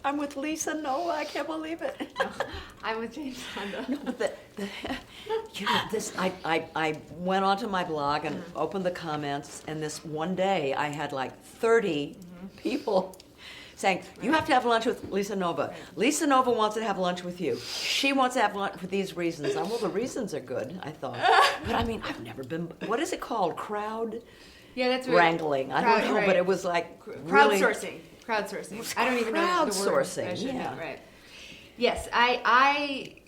I'm with LisaNova. I can't believe it. No, I'm with Jane Fonda. No, but you know, this, I went onto my blog and opened the comments, and this one day I had like 30 people saying, you have to have lunch with LisaNova. LisaNova wants to have lunch with you. She wants to have lunch for these reasons. Well, the reasons are good, I thought. But I mean, I've never been, what is it called? Yeah, that's right. Wrangling. I don't know, but it was like really. Crowdsourcing. Crowdsourcing. I don't even know the word. Crowdsourcing, yeah. Right. Yes, I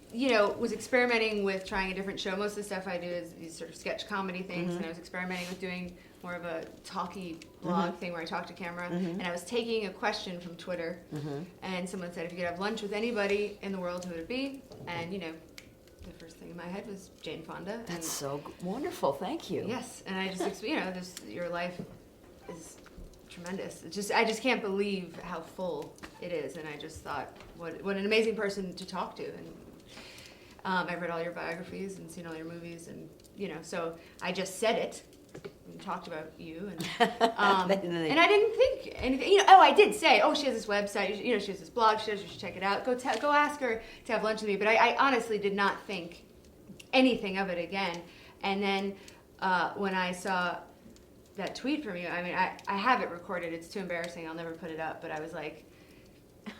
was experimenting with trying a different show. Most of the stuff I do is these sort of sketch comedy things, and I was experimenting with doing more of a talky blog thing where I talk to camera. And I was taking a question from Twitter, and someone said, if you could have lunch with anybody in the world, who would it be? And, the first thing in my head was Jane Fonda. That's so wonderful. Thank you. Yes, and I just, your life is tremendous. I just can't believe how full it is, and I just thought, what an amazing person to talk to. And I've read all your biographies and seen all your movies, and so I just said it and talked about you, and and I didn't think anything. I did say, she has this website. She has this blog. She says you should check it out. Go ask her to have lunch with me. But I honestly did not think anything of it again. And then when I saw that tweet from you, I mean, I have it recorded. It's too embarrassing. I'll never put it up. But I was like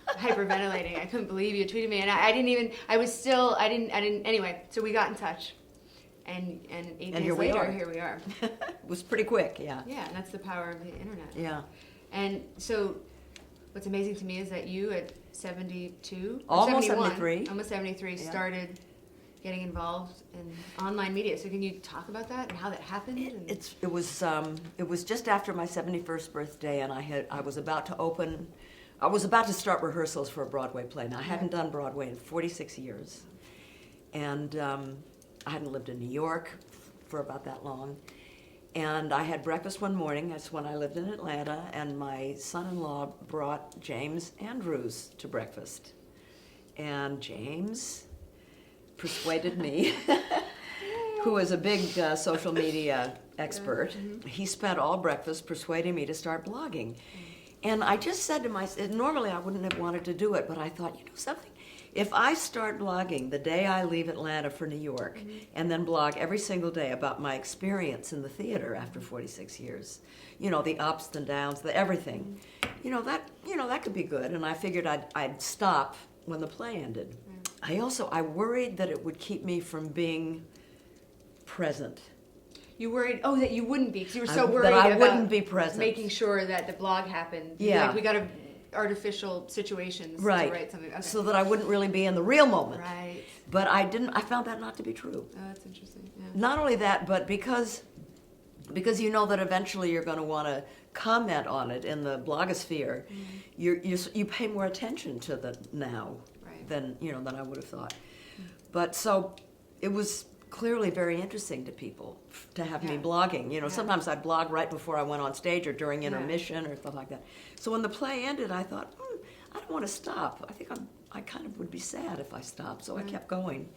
hyperventilating. I couldn't believe you tweeted me, and I didn't. Anyway, so we got in touch, and 8 days later, here we are. It was pretty quick, yeah. Yeah, and that's the power of the internet. Yeah. And so, what's amazing to me is that you at 72, almost 73, started getting involved in online media. So can you talk about that and how that happened? It was just after my 71st birthday, and I was about to start rehearsals for a Broadway play. Now, I hadn't done Broadway in 46 years, and I hadn't lived in New York for about that long. And I had breakfast one morning. That's when I lived in Atlanta, and my son-in-law brought James Andrews to breakfast. And James persuaded me, who is a big social media expert. He spent all breakfast persuading me to start blogging. And I just said to myself, normally I wouldn't have wanted to do it, but I thought, something? If I start blogging the day I leave Atlanta for New York, and then blog every single day about my experience in the theater after 46 years, the ups and downs, the everything, that could be good. And I figured I'd stop when the play ended. I worried that it would keep me from being present. You worried, that you wouldn't be, because you were so worried that I about wouldn't be present. Making sure that the blog happened. Yeah. Like, we got to artificial situations to write something. Okay. So that I wouldn't really be in the real moment. Right. But I found that not to be true. Oh, that's interesting. Yeah. Not only that, but because you know that eventually you're going to want to comment on it in the blogosphere, you pay more attention to the now than I would have thought. But so it was clearly very interesting to people to have me blogging. Sometimes I'd blog right before I went on stage or during intermission or stuff like that. So when the play ended, I thought, I don't want to stop. I think I kind of would be sad if I stopped. So I kept going.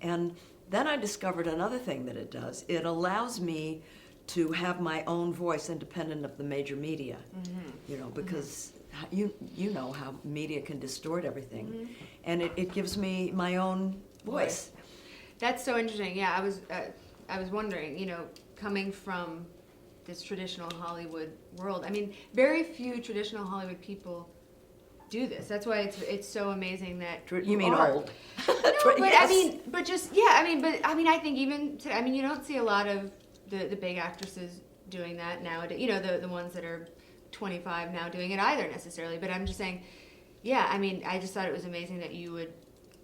And then I discovered another thing that it does. It allows me to have my own voice independent of the major media, because you know how media can distort everything. And it gives me my own voice. That's so interesting. Yeah, I was wondering, coming from this traditional Hollywood world. I mean, very few traditional Hollywood people do this. That's why it's so amazing that you mean old. No, but yes. I think even today, you don't see a lot of the big actresses doing that nowadays. The ones that are 25 now doing it either necessarily. But I'm just saying, I just thought it was amazing that you would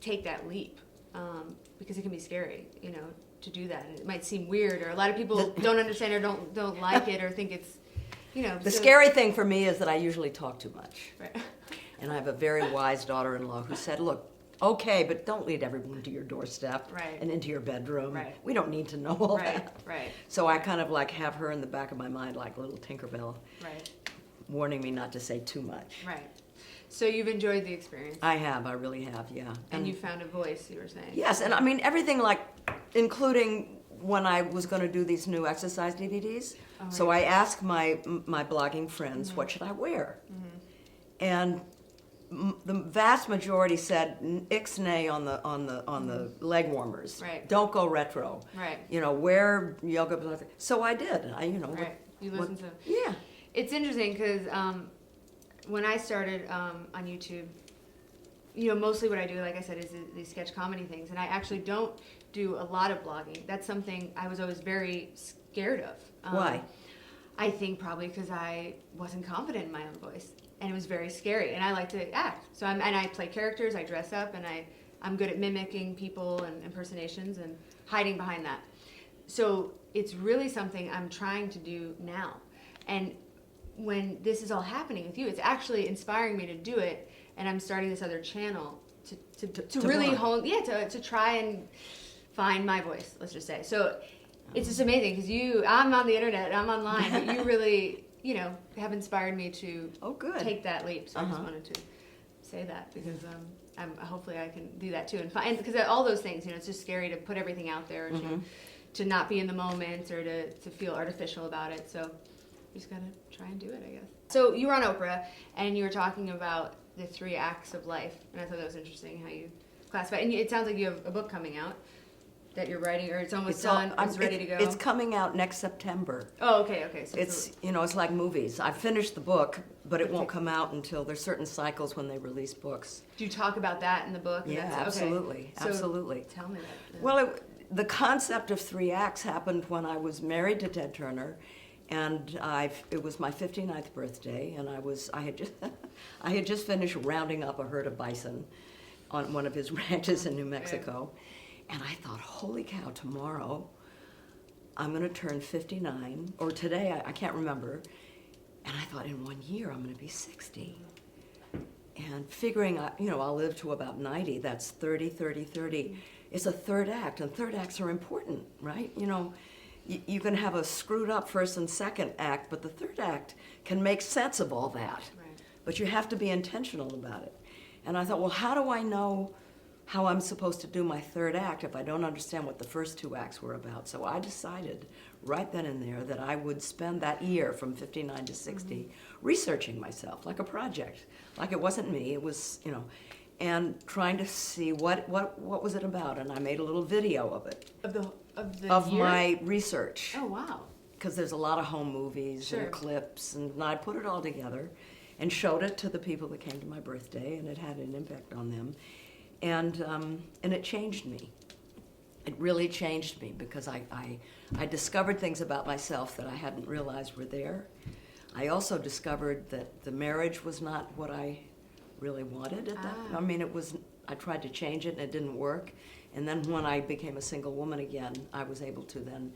take that leap. Because it can be scary, to do that. And it might seem weird, or a lot of people don't understand or don't like it, or think it's, The scary thing for me is that I usually talk too much. Right. And I have a very wise daughter-in-law who said, look, okay, but don't lead everyone to your doorstep and into your bedroom. Right. We don't need to know all that. Right. So I kind of have her in the back of my mind like a little Tinkerbell, warning me not to say too much. Right. So you've enjoyed the experience? I really have, yeah. And you found a voice, you were saying? Yes, and everything including when I was going to do these new exercise DVDs. Oh, so I asked my blogging friends, what should I wear? And the vast majority said ixnay on the leg warmers. Right. Don't go retro. Right. Wear yoga. So I did. Right. You listen to. Yeah. It's interesting because when I started on YouTube, mostly what I do, like I said, is these sketch comedy things, and I actually don't do a lot of blogging. That's something I was always very scared of. Why? I think probably because I wasn't confident in my own voice, and it was very scary. And I like to act, so I play characters, I dress up, and I'm good at mimicking people and impersonations and hiding behind that. So it's really something I'm trying to do now. And when this is all happening with you, it's actually inspiring me to do it. And I'm starting this other channel to really hone, to try and find my voice, let's just say. So it's just amazing because I'm on the internet, I'm online, but you really, have inspired me to take that leap. So I just wanted to say that because hopefully I can do that too. And because all those things, it's just scary to put everything out there, to not be in the moment or to feel artificial about it. So you just gotta try and do it, I guess. So you were on Oprah and you were talking about the 3 acts of life, and I thought that was interesting how you classify. And it sounds like you have a book coming out that you're writing, or it's almost done. It's ready to go. It's coming out next September. Oh, okay. So it's like movies. I finished the book, but it won't come out until there's certain cycles when they release books. Do you talk about that in the book? Yeah, absolutely, absolutely. Tell me that. Yeah. Well, the concept of 3 acts happened when I was married to Ted Turner. And it was my 59th birthday, and I had just finished rounding up a herd of bison on one of his ranches in New Mexico, and I thought, holy cow, tomorrow I'm going to turn 59, or today, I can't remember, and I thought in 1 year I'm going to be 60. And figuring, I'll live to about 90, that's 30, 30, 30. It's a 3rd act, and 3rd acts are important, right? You can have a screwed up 1st and 2nd act, but the 3rd act can make sense of all that. Right. But you have to be intentional about it. And I thought, well, how do I know how I'm supposed to do my 3rd act if I don't understand what the first 2 acts were about? So I decided right then and there that I would spend that year from 59 to 60 researching myself like a project. Like it wasn't me, it was, and trying to see what was it about. And I made a little video of it. Of year? My research. Oh, wow. Because there's a lot of home movies and clips, and I put it all together and showed it to the people that came to my birthday, and it had an impact on them. And it changed me. It really changed me because I discovered things about myself that I hadn't realized were there. I also discovered that the marriage was not what I really wanted at that. I mean, I tried to change it and it didn't work. And then when I became a single woman again, I was able to then,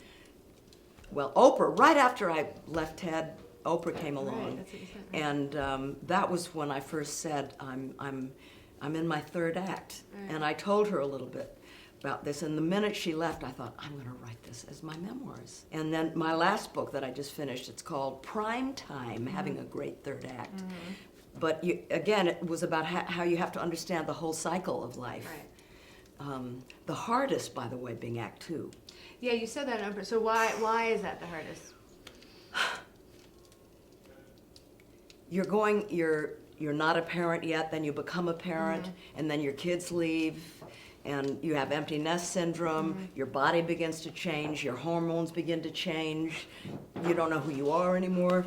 Oprah, right after I left Ted, Oprah came along. That's what you said, And that was when I first said, I'm in my 3rd act. Right. And I told her a little bit about this. And the minute she left, I thought, I'm going to write this as my memoirs. And then my last book that I just finished, it's called Prime Time, Having a Great 3rd Act. But again, it was about how you have to understand the whole cycle of life. Right. The hardest, by the way, being Act 2. Yeah, you said that number. So why is that the hardest? You're not a parent yet, then you become a parent, and then your kids leave, and you have empty nest syndrome, your body begins to change, your hormones begin to change, you don't know who you are anymore.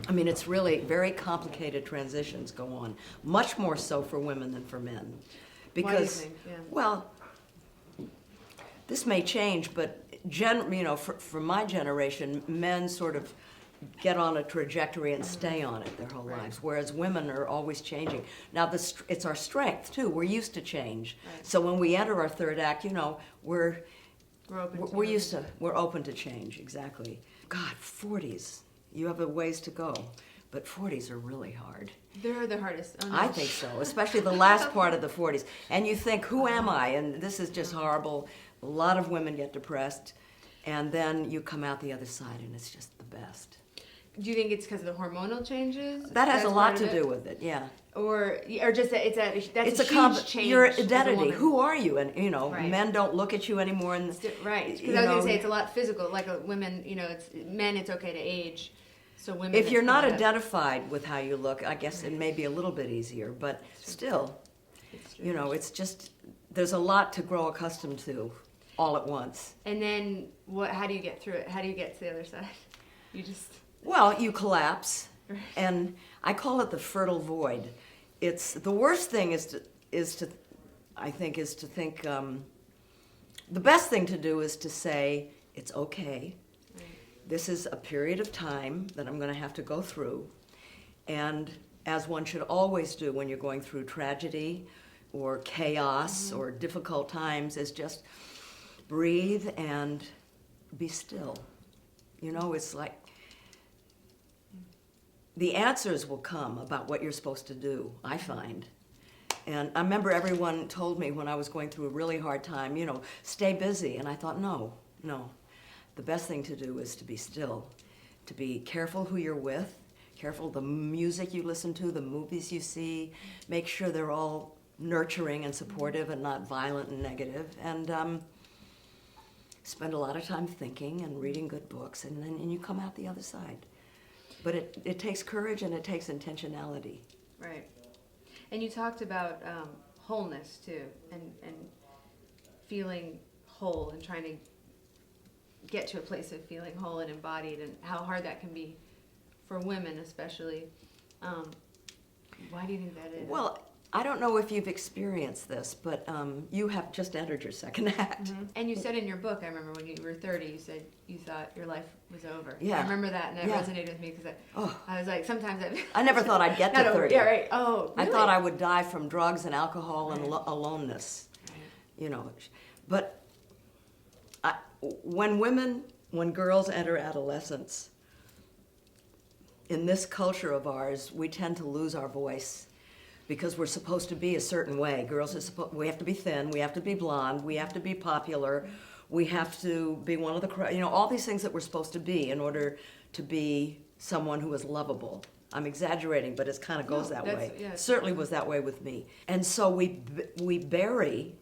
I mean, it's really very complicated transitions go on, much more so for women than for men. Because, why do you think? Yeah. Well, this may change, but for my generation, men sort of get on a trajectory and stay on it their whole lives, whereas women are always changing. Now, it's our strength too. We're used to change, so when we enter our 3rd act, we're open to change. Exactly. God, 40s. You have a ways to go, but 40s are really hard. They're the hardest. Oh, no. I think so, especially the last part of the 40s. And you think, who am I? And this is just horrible. A lot of women get depressed, and then you come out the other side, and it's just the best. Do you think it's because of the hormonal changes? That has a lot to do with it, yeah. Or just that it's a huge change. Your identity. Who are you? And men don't look at you anymore. And right. Because I was going to say it's a lot physical. Like women, men, it's okay to age. So women. If you're not it's kinda- identified with how you look, I guess it may be a little bit easier, but still, it's you know, it's just, there's a lot to grow accustomed to all at once. And then what? How do you get through it? How do you get to the other side? You just. Well, you collapse, Right. and I call it the fertile void. It's the worst thing is to think. The best thing to do is to say it's okay. Right. This is a period of time that I'm going to have to go through, and as one should always do when you're going through tragedy or chaos or difficult times, is just breathe and be still. You know, it's like the answers will come about what you're supposed to do, I find. And I remember everyone told me when I was going through a really hard time, you know, stay busy. And I thought, no. The best thing to do is to be still, to be careful who you're with, careful the music you listen to, the movies you see, make sure they're all nurturing and supportive and not violent and negative. And spend a lot of time thinking and reading good books, and then you come out the other side. But it takes courage and it takes intentionality. Right. And you talked about wholeness too, and feeling whole and trying to get to a place of feeling whole and embodied, and how hard that can be for women especially. Why do you think that is? Well, I don't know if you've experienced this, but you have just entered your second act. Mm-hmm. And you said in your book, I remember when you were 30, you said you thought your life was over. Yeah. I remember that, and that Yeah. resonated with me because Oh. I was like, sometimes I never thought I'd get to not over. 30. Yeah, right. Oh, really? I thought I would die from drugs and alcohol and Right. aloneness, Right. you know. But when girls enter adolescence, in this culture of ours, we tend to lose our voice because we're supposed to be a certain way. Girls are we have to be thin, we have to be blonde, we have to be popular, we have to be one of the, you know, all these things that we're supposed to be in order to be someone who is lovable. I'm exaggerating, but it kind of goes that way. Yeah. Certainly was that way with me. And so we bury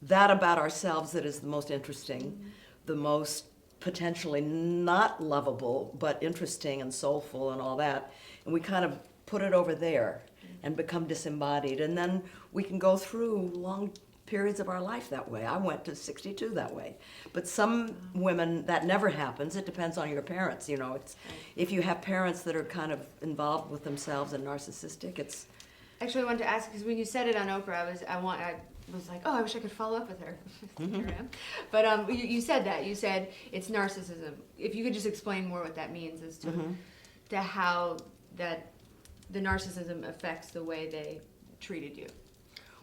that about ourselves that is the most interesting, the most potentially not lovable, but interesting and soulful and all that. And we kind of put it over there and become disembodied. And then we can go through long periods of our life that way. I went to 62 that way. But some women, that never happens. It depends on your parents, you know. It's if you have parents that are kind of involved with themselves and narcissistic, it's... Actually, I wanted to ask, because when you said it on Oprah, I was like, oh, I wish I could follow up with her. Here I am. But you said that. You said it's narcissism. If you could just explain more what that means as to how that the narcissism affects the way they treated you.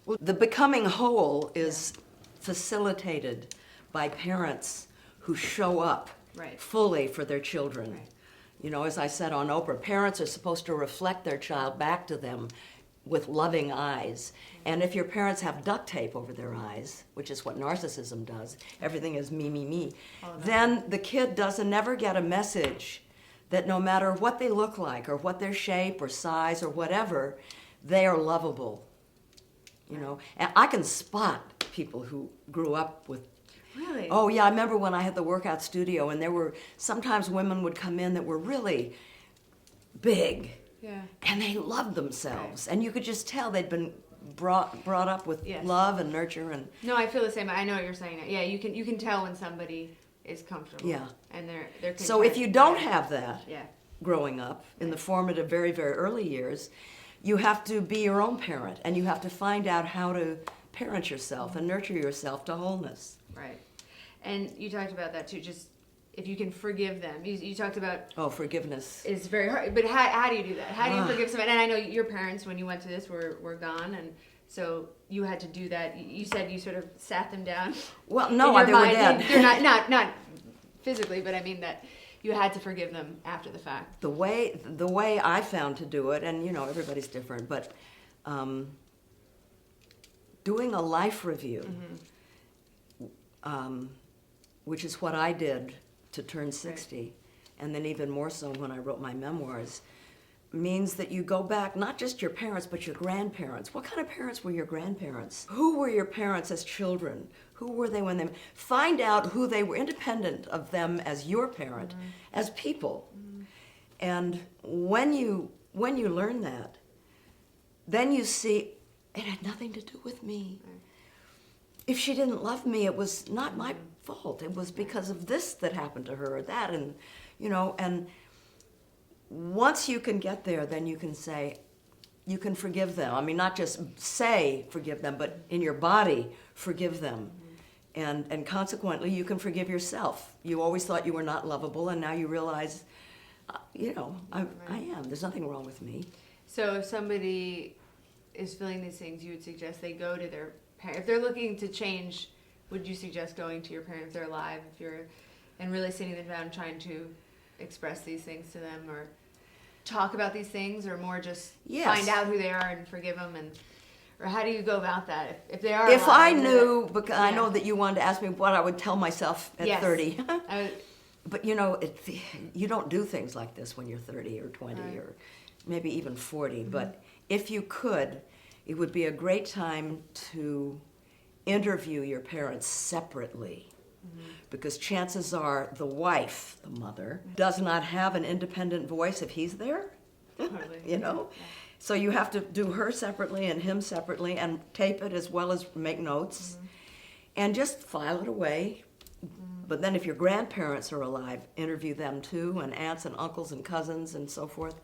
Well, the becoming whole is facilitated by parents who show up Right. fully for their children. Right. You know, as I said on Oprah, parents are supposed to reflect their child back to them with loving eyes. And if your parents have duct tape over their eyes, which is what narcissism does, everything is me, then the kid never get a message that no matter what they look like or what their shape or size or whatever, they are lovable. You know, and I can spot people who grew up with. Really? Oh yeah, I remember when I had the workout studio, and there were sometimes women would come in that were really big, Yeah. and they loved themselves, and you could just tell they'd been brought up with Yes. love and nurture and. No, I feel the same. I know what you're saying. Yeah, you can tell when somebody is comfortable. Yeah. And they're content. So if you don't have that Yeah. growing up in the formative, very, very early years, you have to be your own parent, and you have to find out how to parent yourself and nurture yourself to wholeness. Right. And you talked about that too, just if you can forgive them. You talked about Oh, forgiveness. it's very hard, but how do you do that? How do you forgive somebody? And I know your parents, when you went to this, were gone, and so you had to do that. You said you sort of sat them down. Well, no, in your they were mind. dead. They're not physically, but I mean that you had to forgive them after the fact. The way I found to do it, and you know everybody's different, but doing a life review, which is what I did to turn 60, and then even more so when I wrote my memoirs, means that you go back, not just your parents, but your grandparents. What kind of parents were your grandparents? Who were your parents as children? Who were they when they... Find out who they were, independent of them as your parent, as people. And when you learn that, then you see it had nothing to do with me. If she didn't love me, it was not my fault. It was because of this that happened to her or that, and and once you can get there, then you can say, you can forgive them. I mean, not just say forgive them, but in your body forgive them. And consequently, you can forgive yourself. You always thought you were not lovable, and now you realize, I am. There's nothing wrong with me. So if somebody is feeling these things, you would suggest they go to their parent. If they're looking to change, would you suggest going to your parent if they're alive, and really sitting them down and trying to express these things to them, or talk about these things, or more just find out who they are and forgive them, or how do you go about that if they are If alive, I knew, because I know that you wanted to ask me what I would tell myself at 30. But you don't do things like this when you're 30 or 20 or maybe even 40. But if you could, it would be a great time to interview your parents separately. Because chances are the wife, the mother, does not have an independent voice if he's there. So you have to do her separately and him separately, and tape it as well as make notes, and just file it away. But then if your grandparents are alive, interview them too, and aunts and uncles and cousins and so forth,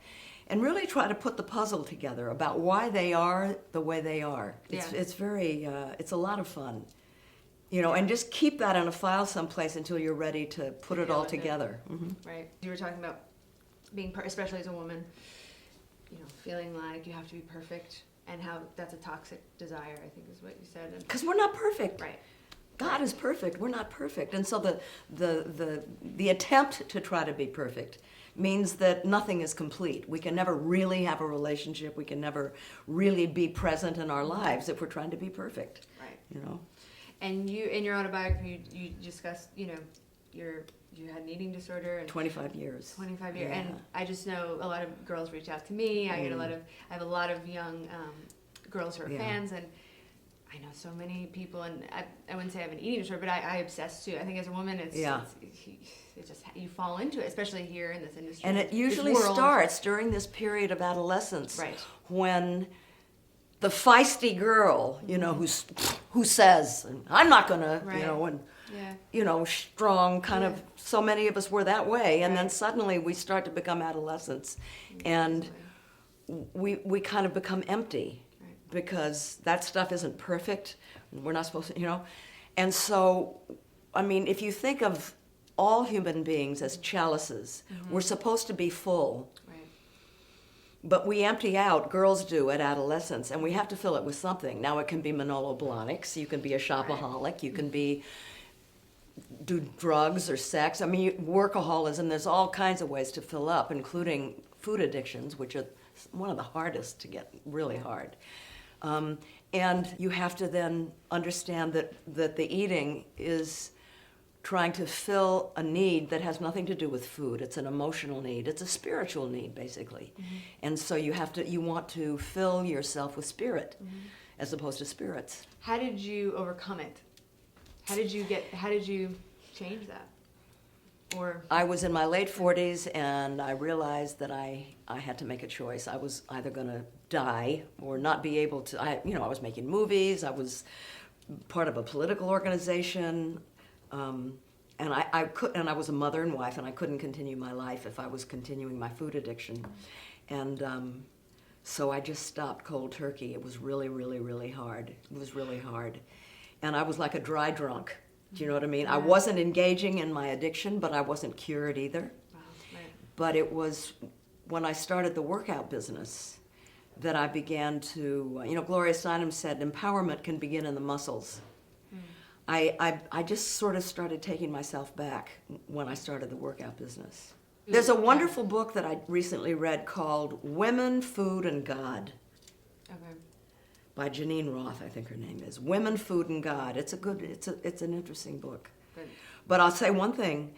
and really try to put the puzzle together about why they are the way they are. It's very, it's a lot of fun. And just keep that in a file someplace until you're ready to put it all together. Right. You were talking about being, especially as a woman, feeling like you have to be perfect, and how that's a toxic desire, I think is what you said. Because we're not perfect. Right. God is perfect. We're not perfect. And so the attempt to try to be perfect means that nothing is complete. We can never really have a relationship. We can never really be present in our lives if we're trying to be perfect. Right. And you, in your autobiography, you discussed, you had an eating disorder. And 25 years. 25 years. Yeah. And I just know a lot of girls reach out to me. I have a lot of young girls who are fans, and I know so many people, and I wouldn't say I have an eating disorder, but I obsess too. I think as a woman, it's just, you fall into it, especially here in this industry. And it usually starts during this period of adolescence, when the feisty girl, who says, I'm not gonna, strong kind of, so many of us were that way. And then suddenly we start to become adolescents, and we kind of become empty because that stuff isn't perfect. We're not supposed to, And so, I mean, if you think of all human beings as chalices, we're supposed to be full. But we empty out, girls do at adolescence, and we have to fill it with something. Now it can be Manolo Blahniks, you can be a shopaholic, you can do drugs or sex. I mean, workaholism, there's all kinds of ways to fill up, including food addictions, which are one of the hardest to get, really hard. And you have to then understand that the eating is trying to fill a need that has nothing to do with food. It's an emotional need. It's a spiritual need, basically. And so you want to fill yourself with spirit as opposed to spirits. How did you overcome it? How did you change that? Or I was in my late 40s, and I realized that I had to make a choice. I was either going to die or not be able to. I was making movies. I was part of a political organization. And I was a mother and wife, and I couldn't continue my life if I was continuing my food addiction. And so I just stopped cold turkey. It was really, really, really hard. It was really hard. And I was like a dry drunk. Do you know what I mean? I wasn't engaging in my addiction, but I wasn't cured either. Wow, right. But it was when I started the workout business that I began to, Gloria Steinem said, empowerment can begin in the muscles. I just sort of started taking myself back when I started the workout business. There's a wonderful book that I recently read called Women, Food, and God. Okay. By Janine Roth, I think her name is. Women, Food, and God. It's an interesting book. Good. But I'll say one thing.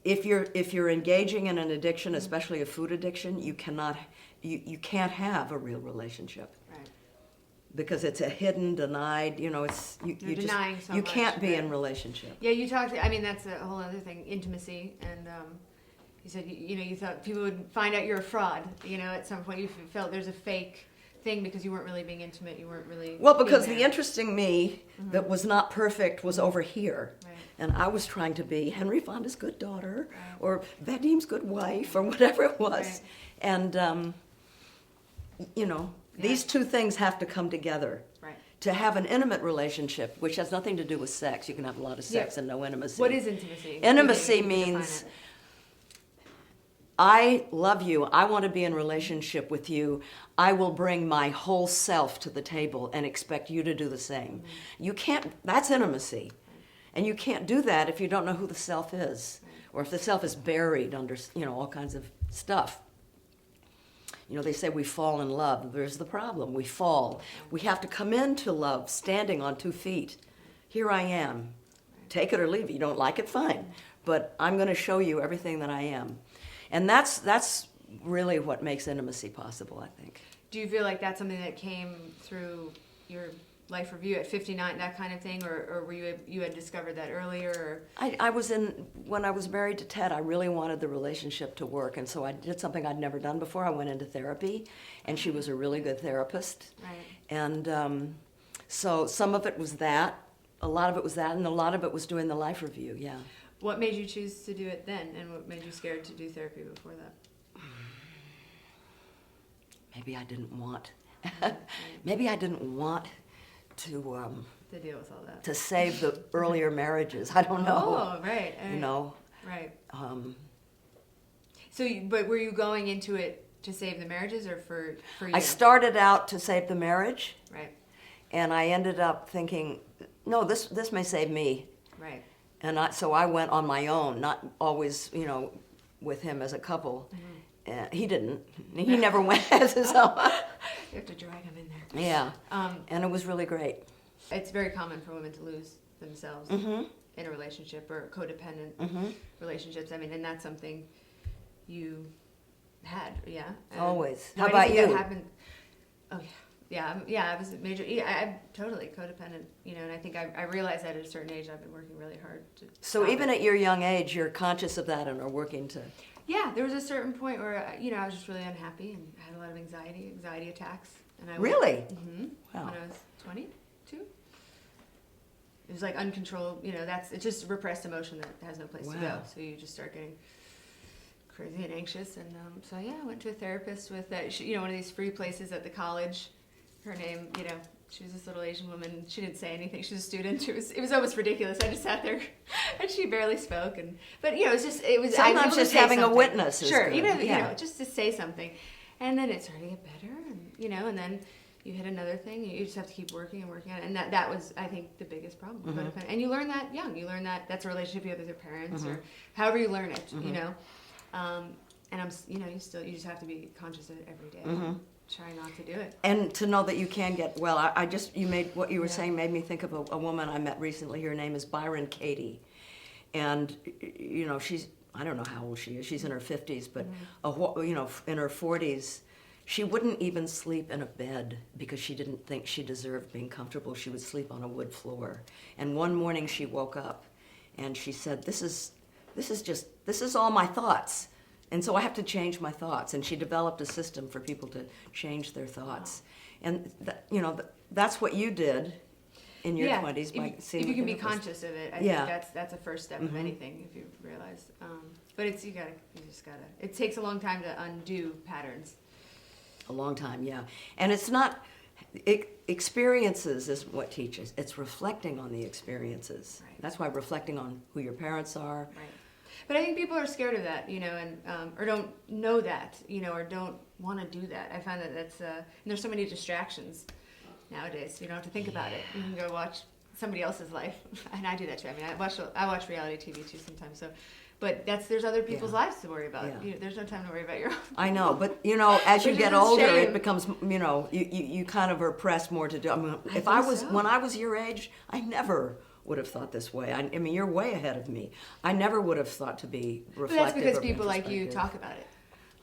If you're engaging in an addiction, especially a food addiction, you can't have a real relationship. Right. Because it's a hidden, denied, you're denying so you much, can't be in relationship. Yeah, you talked, I mean, that's a whole other thing, intimacy, and you said, you thought people would find out you're a fraud, at some point you felt there's a fake thing because you weren't really being intimate, you weren't really Well, because being the there. interesting me that was not perfect was over here. Right. And I was trying to be Henry Fonda's good daughter, Right. or Vadim's good wife, or whatever it was. Right. And, these two things have to come together. Right. To have an intimate relationship, which has nothing to do with sex. You can have a lot of sex Yeah. and no intimacy. What is intimacy? Intimacy You can define means it. I love you. I want to be in relationship with you. I will bring my whole self to the table and expect you to do the same. You can't, that's intimacy. And you can't do that if you don't know who the self is, or if the self is buried under, all kinds of stuff. They say we fall in love. There's the problem. We fall. We have to come into love standing on 2 feet. Here I am. Take it or leave it. You don't like it, fine. But I'm going to show you everything that I am. And that's really what makes intimacy possible, I think. Do you feel like that's something that came through your life review at 59, that kind of thing, or were you had discovered that earlier? Or? I was when I was married to Ted, I really wanted the relationship to work, and so I did something I'd never done before. I went into therapy, and she was a really good therapist. Right. And so some of it was that, a lot of it was that, and a lot of it was doing the life review, yeah. What made you choose to do it then, and what made you scared to do therapy before that? Maybe I didn't want. Maybe I didn't want to deal with all that. to save the earlier marriages. I don't know. Oh, right. Right. So, but were you going into it to save the marriages, or for you? I started out to save the marriage, Right. and I ended up thinking, no, this may save me. Right. And so I went on my own, not always, with him as a couple. He didn't. He never went as his own. You have to drag him in there. Yeah. And it was really great. It's very common for women to lose themselves in a relationship or codependent relationships. I mean, and that's something you had, yeah? And Always. why How do you about think you? That happened? Oh, yeah. Yeah, I was a major, I'm totally codependent, and I think I realized that at a certain age. I've been working really hard to So stop even it. at your young age, you're conscious of that and are working to... Yeah, there was a certain point where, I was just really unhappy and had a lot of anxiety attacks. And I Really? When Wow. I was 22. It was like uncontrolled, it's just repressed emotion that has no place to go. Wow. So you just start getting crazy and anxious. And so, yeah, I went to a therapist with, one of these free places at the college. Her name, she was this little Asian woman. She didn't say anything. She was a student. It was almost ridiculous. I just sat there, and she barely spoke. But it was Sometimes I was able to just say having a something. witness is Sure, good. even if, Yeah. just to say something, and then it started to get better, and and then you hit another thing. And you just have to keep working and working on it, and that was, I think, the biggest problem. Codependent. And you learn that young. You learn that that's a relationship you have with your parents, or however you learn it. And you just have to be conscious of it every day. Try not to do it. And to know that you can get well. What you were Yeah. saying made me think of a woman I met recently. Her name is Byron Katie, and she's, I don't know how old she is. She's in her 50s, but in her 40s, she wouldn't even sleep in a bed because she didn't think she deserved being comfortable. She would sleep on a wood floor. And one morning she woke up, and she said, "This is all my thoughts." And so I have to change my thoughts. And she developed a system for people to change their thoughts. And, that's what you did in your 20s by seeing if you a can be therapist. conscious of it, I Yeah. think that's a first step of anything, if you realize. But it takes a long time to undo patterns. A long time, yeah. And it's not, experiences is what teaches. It's reflecting on the experiences. Right. That's why reflecting on who your parents are. Right. But I think people are scared of that, and or don't know that, or don't want to do that. I find that that's and there's so many distractions nowadays. You don't have to think about it. You can go watch somebody else's life, and I do that too. I mean, I watch reality TV too sometimes. So, but there's other people's lives to worry about. Yeah. There's no time to worry about your own. I know, but as you Which get is a older, shame. it becomes, you kind of are pressed more to do. I mean, so. when I was your age, I never would have thought this way. I mean, you're way ahead of me. I never would have thought to be reflective. But that's because or people like you introspective. talk about it.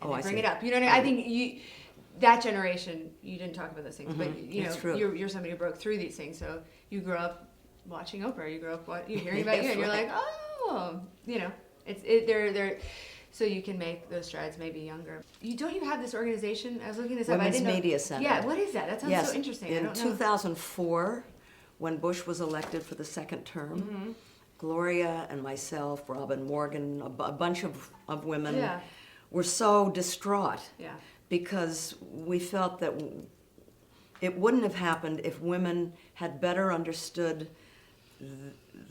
And Oh, they I bring see. it up. You know what I mean? I think that generation, you didn't talk about those things, but It's true. you're somebody who broke through these things. So you grew up watching Oprah. You grew up you're hearing about That's you, and you're right. like, oh, so you can make those strides maybe younger. Don't you have this organization? I was looking this up. I Women's didn't know. Media Center. Yeah, what is that? That sounds Yes, so interesting. I in don't know. 2004, when Bush was elected for the second term, Gloria and myself, Robin Morgan, a bunch of women Yeah. were so distraught Yeah. because we felt that it wouldn't have happened if women had better understood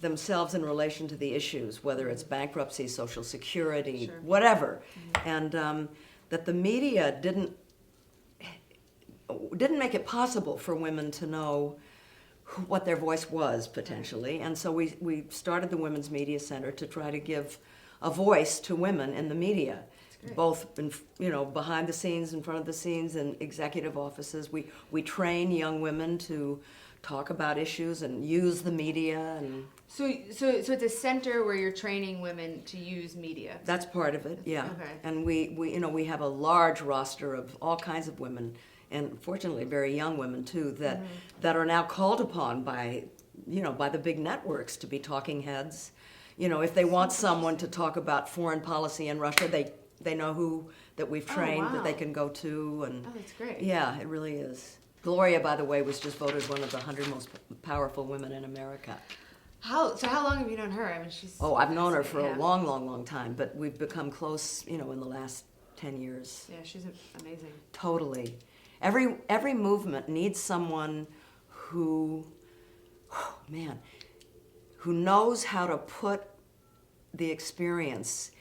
themselves in relation to the issues, whether it's bankruptcy, Social Security, Sure. whatever, and that the media didn't make it possible for women to know what their voice was potentially, and so we started the Women's Media Center to try to give a voice to women in the media, great. both in, behind the scenes, in front of the scenes, in executive offices. We train young women to talk about issues and use the media, and So it's a center where you're training women to use media. that's part of it. Yeah, Okay. and we have a large roster of all kinds of women, and fortunately very young women too, that are now called upon by the big networks to be talking heads. If they want someone to talk about foreign policy in Russia, they know who that we've trained that they wow. can go to, and Oh, that's great. yeah, it really is. Gloria, by the way, was just voted one of the 100 most powerful women in America. How long have you known her? I mean, she's. Oh, I've known her for yeah. a long, long, long time, but we've become close, in the last 10 years. Yeah, she's amazing. Totally. Every movement needs someone who knows how to put the experience,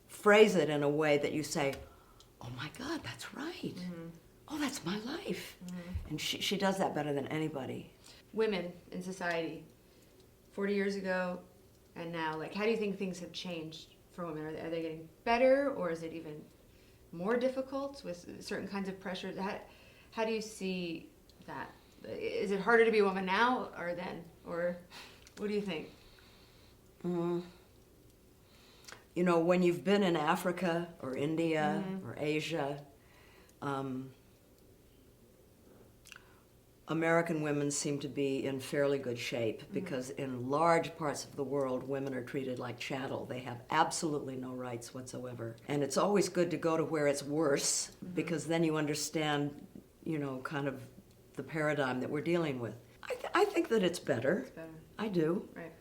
phrase it in a way that you say, oh my God, that's right. Oh, that's my life. And she does that better than anybody. Women in society, 40 years ago and now, how do you think things have changed for women? Are they getting better, or is it even more difficult with certain kinds of pressures? How do you see that? Is it harder to be a woman now or then? Or what do you think? When you've been in Africa or India or Asia, American women seem to be in fairly good shape because in large parts of the world, women are treated like chattel. They have absolutely no rights whatsoever. And it's always good to go to where it's worse because then you understand, kind of the paradigm that we're dealing with. I think that it's better. It's better. I do. Right.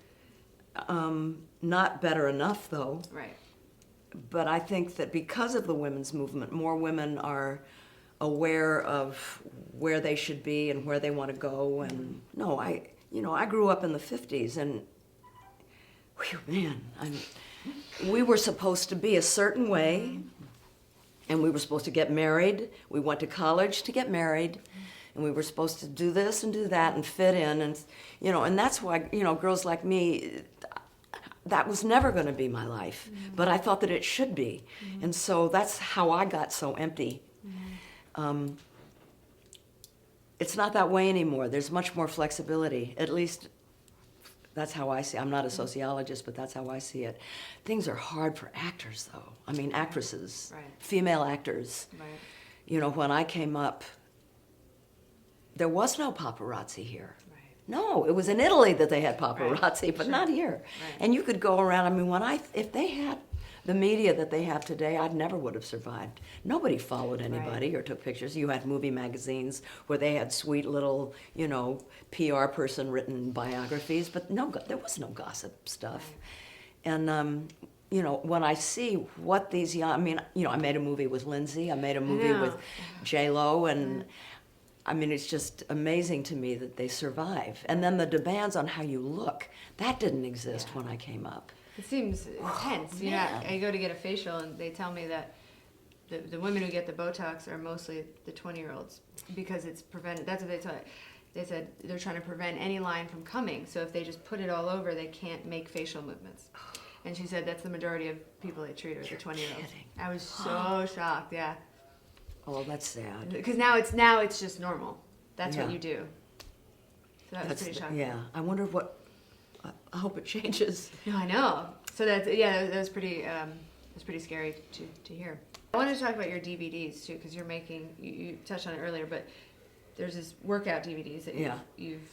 Not better enough, though. Right. But I think that because of the women's movement, more women are aware of where they should be and where they want to go. And I grew up in the 50s, and we were supposed to be a certain way, and we were supposed to get married. We went to college to get married, and we were supposed to do this and do that and fit in, and that's why girls like me, that was never going to be my life, but I thought that it should be, and so that's how I got so empty. It's not that way anymore. There's much more flexibility. At least that's how I see it. I'm not a sociologist, but that's how I see it. Things are hard for actors, though. I mean, actresses, Right. female actors. Right. When I came up, there was no paparazzi here. Right. No, it was in Italy that they had paparazzi, but Sure. not here. Right. And you could go around. I mean, if they had the media that they have today, I never would have survived. Nobody followed anybody or took pictures. You had movie magazines where they had sweet little, PR person written biographies, but there was no gossip stuff. Right. And when I see what these young, I made a movie with Lindsay, I made a movie with J-Lo, and I mean, it's just amazing to me that they survive. And then the demands on how you look, that didn't exist when I came up. It seems intense. I go to get a facial, and they tell me that the women who get the Botox are mostly the 20-year-olds because it's prevented. That's what they tell. They said they're trying to prevent any line from coming. So if they just put it all over, they can't make facial movements. And she said that's the majority of people they treat are the 20-year-olds. Kidding. I was so shocked. Yeah. Oh, that's sad. Because now it's just normal. That's what you do. So that was pretty shocking. Yeah, I wonder what. I hope it changes. No, I know. So that was pretty scary to hear. I wanted to talk about your DVDs too, because you touched on it earlier, but there's this workout DVDs that you've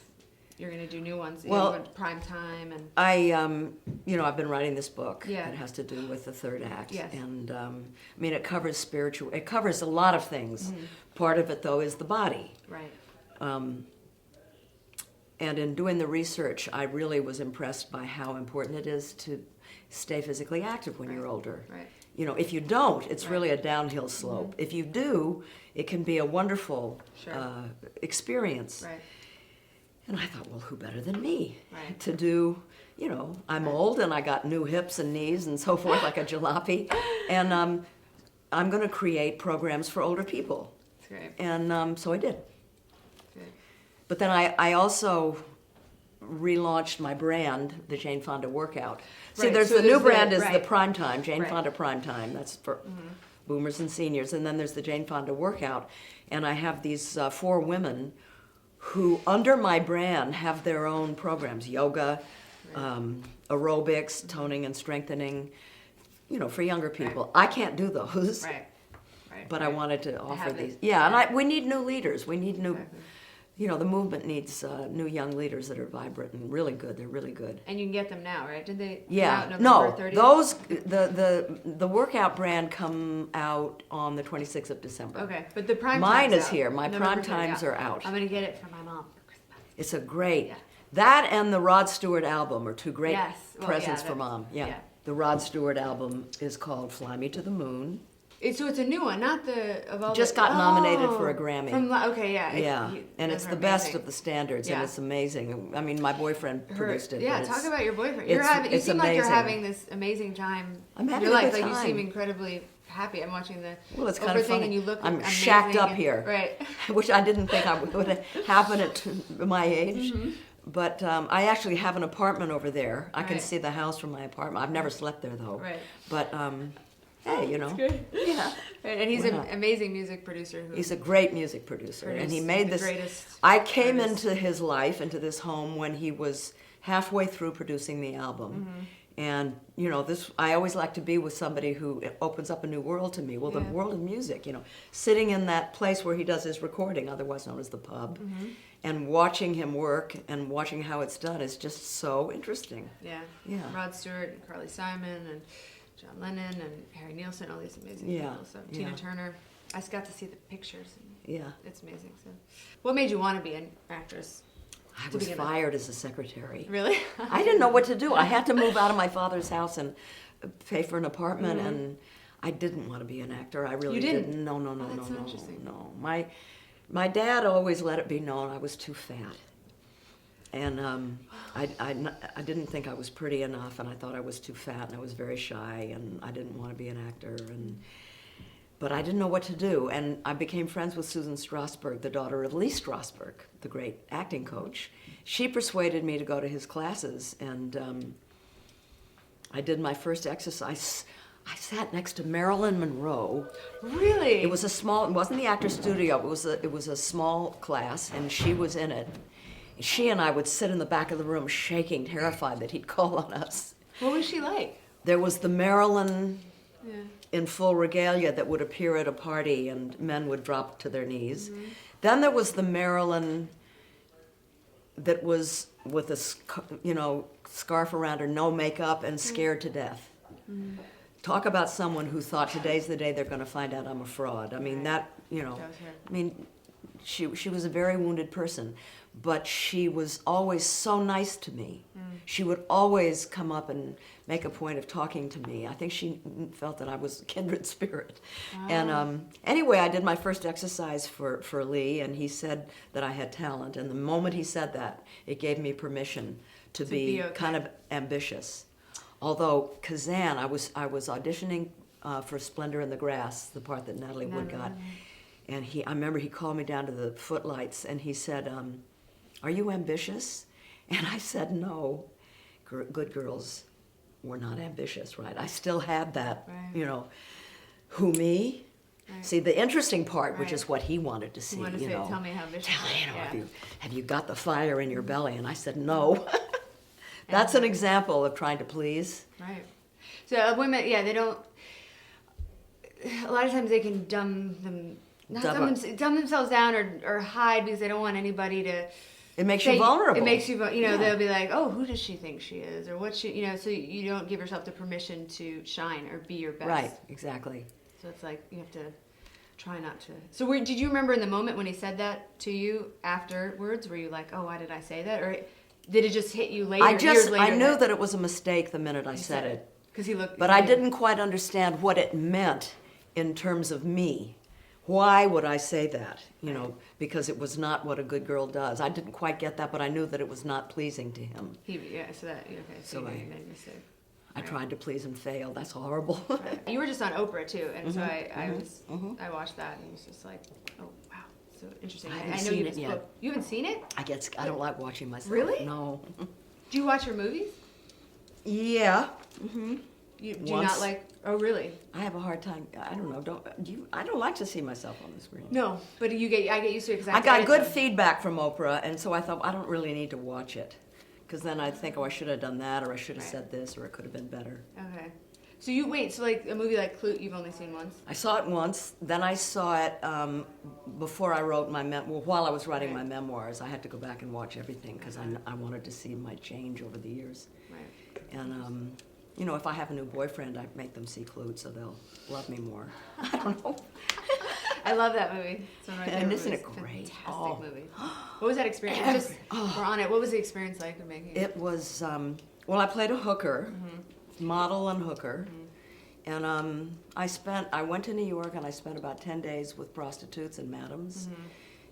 you're going to do new ones. Well, prime time and. I've been writing this book. Yeah. That has to do with the third act. Yes. And it covers it covers a lot of things. Part of it, though, is the body. Right. And in doing the research, I really was impressed by how important it is to stay physically active when you're older. Right. If you don't, it's really a downhill slope. If you do, it can be a wonderful experience. Right. And I thought, well, who better than me Right. to do, I'm old and I got new hips and knees and so forth like a jalopy. And I'm going to create programs for older people. That's great. And so I did. Good. But then I also relaunched my brand, the Jane Fonda Workout. See, Right, there's so the new there's brand the- is the right. Primetime, Jane Right. Fonda Primetime. That's for boomers and seniors. And then there's the Jane Fonda Workout. And I have these 4 women who, under my brand, have their own programs: yoga, aerobics, toning and strengthening, for younger people. I can't do those, Right. Right. but I wanted to offer have it. these. Yeah, and we need new leaders. We need new, Exactly. the movement needs new young leaders that are vibrant and really good. They're really good. And you can get them now, right? Did they? come Yeah, out no, November 30th? those, the workout brand come out on the 26th of December. Okay, but the prime Mine time's is out. here. My November prime 30th, times yeah. are out. I'm gonna get it for my mom for Christmas. It's a great, Yeah. that and the Rod Stewart album are 2 great Yes. Well, presents yeah, for that- Mom. Yeah. yeah. The Rod Stewart album is called Fly Me to the Moon. So it's a new one, not the of all. Just the, got nominated for a Grammy. Okay, yeah. Yeah, and those it's are the best amazing. of the standards, Yeah. and it's amazing. I mean, my boyfriend produced it. Yeah, but talk it's- about your boyfriend. it's- You it's seem like you're amazing. having this amazing time. I'm having in your a life. good Like you seem time. incredibly happy. I'm watching the Well, it's kind Oprah of thing, funny. and you look. I'm amazing shacked up and- here, Right. which I didn't think would happen at my age. But I actually have an apartment over there. I can Right. see the house from my apartment. I've never slept there though. Right. But hey, Good. yeah, Right, and he's Why an not? amazing music producer. Who he's a great music producer, and he produced made the this. greatest I came artists. into his life, into this home, when he was halfway through producing the album. And this, I always like to be with somebody who opens up a new world to me. Well, the Yeah. world of music, sitting in that place where he does his recording, otherwise known as the pub, and watching him work and watching how it's done is just so interesting. Yeah. Yeah. Rod Stewart and Carly Simon and John Lennon and Harry Nilsson, all these amazing Yeah, people. So yeah. Tina Turner. I just got to see the pictures. And Yeah, it's amazing. So, what made you want to be an actress? I To was begin with. fired as a secretary. Really? I didn't know what to do. I had to move out of my father's house and pay for an apartment, and I didn't want to be an actor. I really You didn't? No, Oh, that's so interesting. no. My dad always let it be known I was too fat, and I didn't think I was pretty enough, and I thought I was too fat, and I was very shy, and I didn't want to be an actor, but I didn't know what to do, and I became friends with Susan Strasberg, the daughter of Lee Strasberg, the great acting coach. She persuaded me to go to his classes, and I did my first exercise. I sat next to Marilyn Monroe. Really? It was it wasn't the actor studio, it was a small class, and she was in it. She and I would sit in the back of the room shaking, terrified that he'd call on us. What was she like? There was the Marilyn Yeah. in full regalia that would appear at a party and men would drop to their knees. Then there was the Marilyn that was with a scarf around her, no makeup, and scared to death. Talk about someone who thought today's the day they're going to find out I'm a fraud. I mean, Right. that was her. I mean, she was a very wounded person, but she was always so nice to me. She would always come up and make a point of talking to me. I think she felt that I was a kindred spirit. And anyway, I did my first exercise for Lee, and he said that I had talent. And the moment he said that, it gave me permission to be okay. kind of ambitious. Although Kazan, I was auditioning for Splendor in the Grass, the part that Natalie Wood got. And I remember he called me down to the footlights and he said, "Are you ambitious?" And I said, "No, good girls were not ambitious, right?" I still had that, Right. Who, me? Right. See, the interesting part, which Right. is what he wanted to see, You want to say, tell me how ambitious. have you got the fire in your belly? And I said, no. That's an example of trying to please. Right. So women, they don't. A lot of times they can dumb themselves down or hide because they don't want anybody to It makes you vulnerable. It makes you, Yeah. they'll be like, oh, who does she think she is? Or what so you don't give yourself the permission to shine or be your best. Right, exactly. So it's like, you have to try not to. So did you remember in the moment when he said that to you afterwards? Were you like, oh, why did I say that? Or did it just hit you later, years later? I knew that it was a mistake the minute I said it. Because he looked. But I didn't quite understand what it meant in terms of me. Why would I say that? Because it was not what a good girl does. I didn't quite get that, but I knew that it was not pleasing to him. So you made a mistake. I tried to please and failed. That's horrible. Right. You were just on Oprah too, and so I watched that and it was just like, oh wow, so interesting. I haven't know seen you it yet. You haven't seen it? I don't like watching myself. Really? No. Do you watch your movies? Yeah. Do you not like? Oh really? I have a hard time. I don't know. I don't like to see myself on the screen. No, but I get used to it because I got good feedback from Oprah, and so I thought I don't really need to watch it, because then I'd think, oh, I should have done that, or I should have said this, or it could have been better. Okay. So so like a movie like Clute, you've only seen once? I saw it once. Then I saw it before I wrote while I was writing my memoirs. I had to go back and watch everything because I wanted to see my change over the years. Right. And if I have a new boyfriend, I make them see Clute so they'll love me more. I don't know. I love that movie. It's one of my favorite Isn't it movies. great? Fantastic movie. What was that experience? We're on it. What was the experience like of making it? It was, I played a hooker, model and hooker. And I went to New York and I spent about 10 days with prostitutes and madams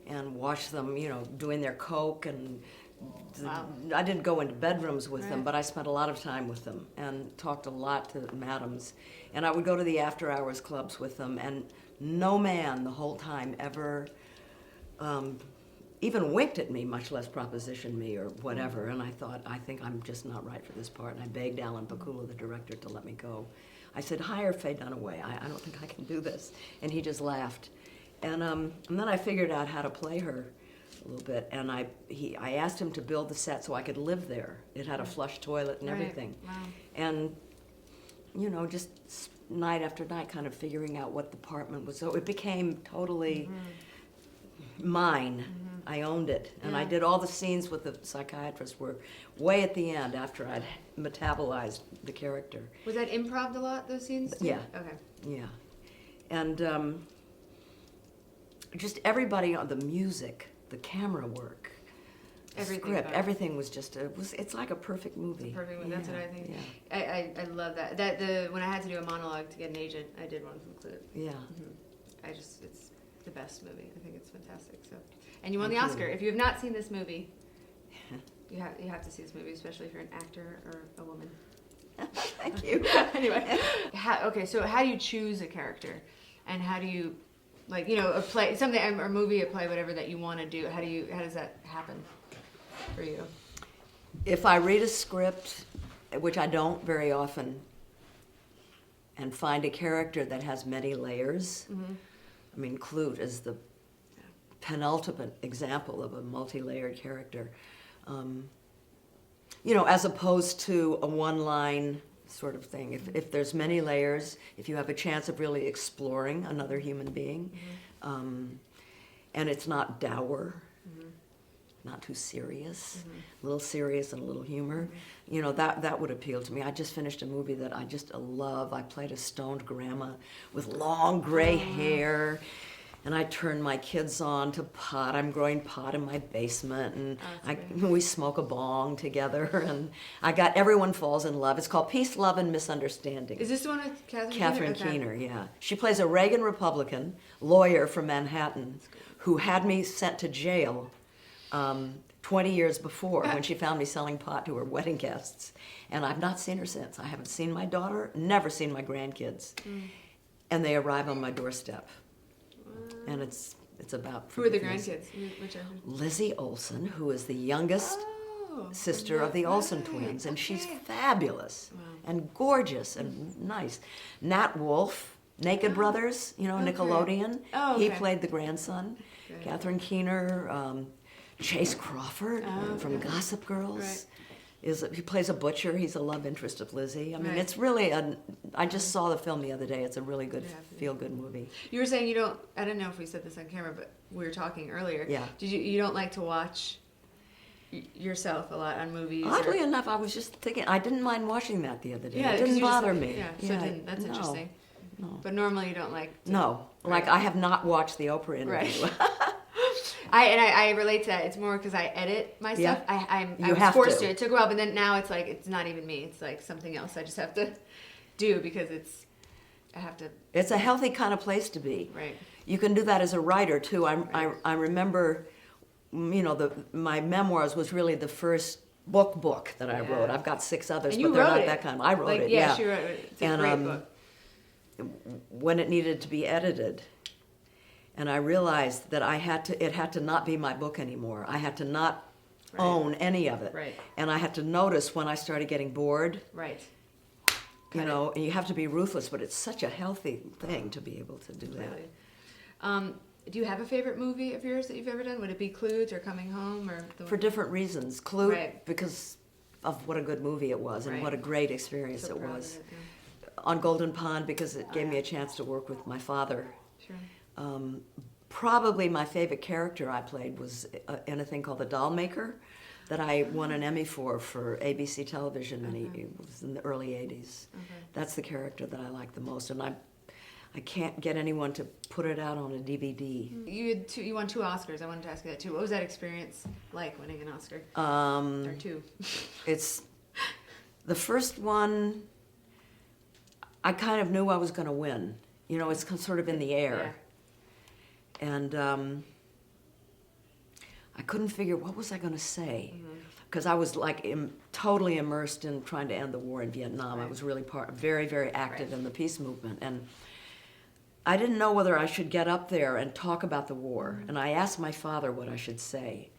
and watched them, doing their coke. And I didn't go into bedrooms with them, but I spent a lot of time with them and talked a lot to madams. And I would go to the after hours clubs with them, and no man the whole time ever even winked at me, much less propositioned me or whatever. And I thought, I think I'm just not right for this part. And I begged Alan Pakula, the director, to let me go. I said, hire Faye Dunaway. I don't think I can do this. And he just laughed. And then I figured out how to play her a little bit. And I asked him to build the set so I could live there. It had a flush toilet and everything. Wow. And, just night after night kind of figuring out what the apartment was. So it became totally mine. I owned it. And I did all the scenes with the psychiatrist were way at the end after I'd metabolized the character. Was that improv a lot, those scenes too? Yeah. Okay. Yeah. And just everybody on the music, the camera work, Everything script, about it. everything was just, it's like a perfect movie. It's a perfect movie. That's what I think. Yeah. I love that. When I had to do a monologue to get an agent, I did one from Clute. Yeah. It's the best movie. I think it's fantastic. So, and you won the Oscar. If you have not seen this movie, you have to see this movie, especially if you're an actor or a woman. Thank you. Anyway, so how do you choose a character, and how do you, a play, something, or movie, a play, whatever that you want to do? How does that happen for you? If I read a script, which I don't very often, and find a character that has many layers, I mean, Clute is the penultimate example of a multi-layered character. As opposed to a one-line sort of thing. If there's many layers, if you have a chance of really exploring another human being, and it's not dour, not too serious, a little serious and a little humor, that would appeal to me. I just finished a movie that I just love. I played a stoned grandma with long gray hair. And I turned my kids on to pot. I'm growing pot in my basement, and we smoke a bong together. And Everyone Falls in Love. It's called Peace, Love, and Misunderstanding. Is this the one with Catherine Keener? Catherine Keener, yeah. She plays a Reagan Republican lawyer from Manhattan who had me sent to jail 20 years before when she found me selling pot to her wedding guests. And I've not seen her since. I haven't seen my daughter, never seen my grandkids. And they arrive on my doorstep. And it's about... Who are the grandkids? Lizzie Olsen, who is the youngest sister of the Olsen twins, and she's fabulous and gorgeous and nice. Nat Wolff, Naked Brothers, Nickelodeon. Oh, okay. He played the grandson. Good. Catherine Keener, Chase Crawford from Gossip Girls. He plays a butcher. He's a love interest of Lizzie. I mean, it's really I just saw the film the other day. It's a really good, feel-good movie. You were saying I don't know if we said this on camera, but we were talking earlier. Yeah. You don't like to watch yourself a lot on movies? Oddly enough, I was just thinking, I didn't mind watching that the other day. Yeah, It 'cause didn't you just- bother me. Yeah, so it didn't. That's no, interesting. No. But normally you don't like. No, like Right. I have not watched the Oprah interview. Right. I relate to that. It's more because I edit my stuff. Yeah. I You was have forced to. to. It took a while, but then now it's like it's not even me. It's like something else. I just have to do because I have to. It's a healthy kind of place to be. Right. You can do that as a writer too. I remember, my memoirs was really the first book that I Yeah. wrote. I've got 6 others, And you but they're wrote not it. that kind. I wrote Like, it. yeah, Yeah, she wrote it. It's a And, great book. when it needed to be edited, and I realized that it had to not be my book anymore. I had to not Right. own any of it. Right. And I had to notice when I started getting bored, Right. and you have to be ruthless, but it's such a healthy thing to be able to do that. Completely. Do you have a favorite movie of yours that you've ever done? Would it be Clues or Coming Home or the For different reasons. Clue, Right. because of what a good movie it was and Right. what a great experience So it proud was. of it, yeah. On Golden Pond, because it gave me yeah. a chance to work with my father. Sure. Probably my favorite character I played was in a thing called The Doll Maker that I won an Emmy for ABC television, and it was in the early 80s. Okay. That's the character that I like the most, and I can't get anyone to put it out on a DVD. You won 2 Oscars. I wanted to ask you that too. What was that experience like, winning an Oscar? Or 2? It's the first one. I kind of knew I was going to win. It's sort of in the air, and I couldn't figure what was I going to say, because I was like totally immersed in trying to end the war in Vietnam. I Right. was really very, very active Right. in the peace movement, and I didn't know whether I should get up there and talk about the war. And I asked my father what I should say,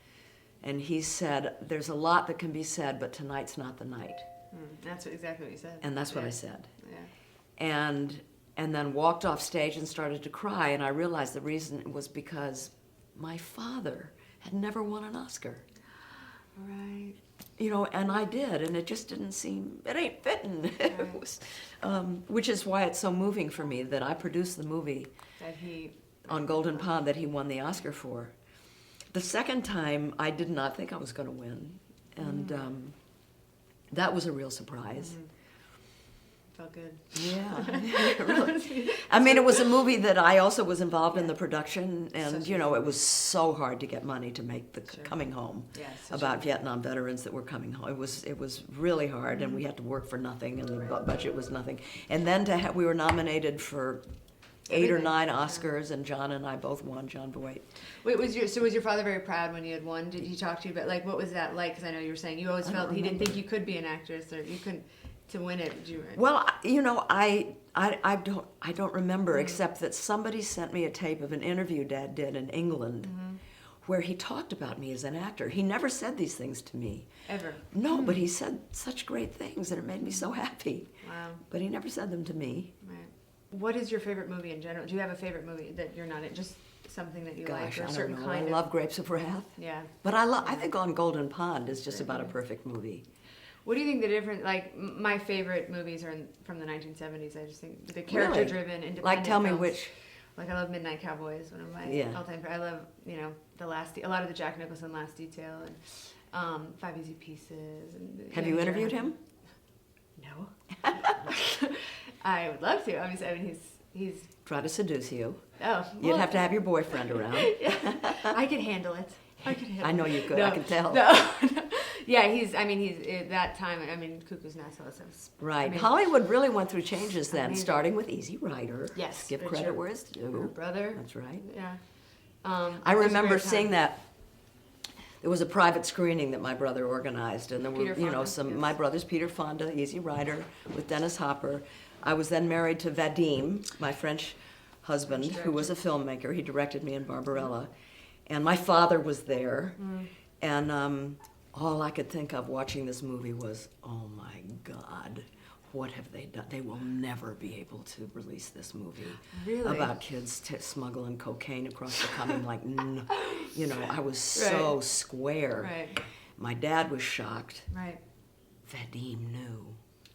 and he said, "There's a lot that can be said, but tonight's not the night." That's exactly what you said. And that's what Yeah. I said. Yeah. And then walked off stage and started to cry, and I realized the reason was because my father had never won an Oscar. Right. And I did, and it just didn't seem, it ain't fitting. Right. It was, which is why it's so moving for me that I produced the movie That he. on Golden Pond that he won the Oscar for. The second time, I did not think I was going to win, and that was a real surprise. Felt good. Yeah, really. I mean, it was a movie that I also was involved in the production, and Such it was so hard to get money to make the Sure. Coming Home Yeah, such about a- Vietnam veterans that were coming home. It was really hard, and we had to work for nothing, and the budget was nothing. And then we were nominated for 8 or Everything. 9 Oscars, and John and I both won. John Voight. Wait, was your father very proud when you had won? Did he talk to you about what was that like? Because I know you were saying you always I felt don't he didn't remember. think you could be an actress or you couldn't to win it. Did you? Well, I don't remember, except that somebody sent me a tape of an interview Dad did in England, where he talked about me as an actor. He never said these things to me. Ever? No, but he said such great things, and it made me so happy. Wow. But he never said them to me. Right. What is your favorite movie in general? Do you have a favorite movie that you're not in? Just something that you like Gosh, or I a don't certain know. I kind of. love Grapes of Wrath. Yeah. But I think On Golden Pond is just about a perfect movie. What do you think the difference? My favorite movies are from the 1970s. I just think the character-driven, independent. Like, tell me films. which. Like I love Midnight Cowboy is one of my Yeah. all-time. I love a lot of the Jack Nicholson Last Detail and 5 Easy Pieces. And Have you interviewed him? No. I would love to. Obviously, I mean he's. Try to seduce you. Oh. You'd have to have your boyfriend around. I could handle it. I know you could. I can tell. No. Yeah, he's that time. I mean, Cuckoo's Nest. So it's, Right. I mean, Hollywood really went through changes then, Amazing. starting with Easy Rider. Yes, Give Richard. credit where it's Her due. brother. That's right. Yeah. I it was a remember great time. seeing that. There was a private screening that my brother organized, and there were, Peter Fonda, some. yes. My brother's Peter Fonda, Easy Rider, with Dennis Hopper. I was then married to Vadim, my French husband, who was a filmmaker. He directed me in Barbarella, and my father was there, and all I could think of watching this movie was, oh my God. What have they done? They will never be able to release this movie Really? about kids smuggling cocaine across the country. Like, I was so Right. square. Right. My dad was shocked. Right. Vadim knew.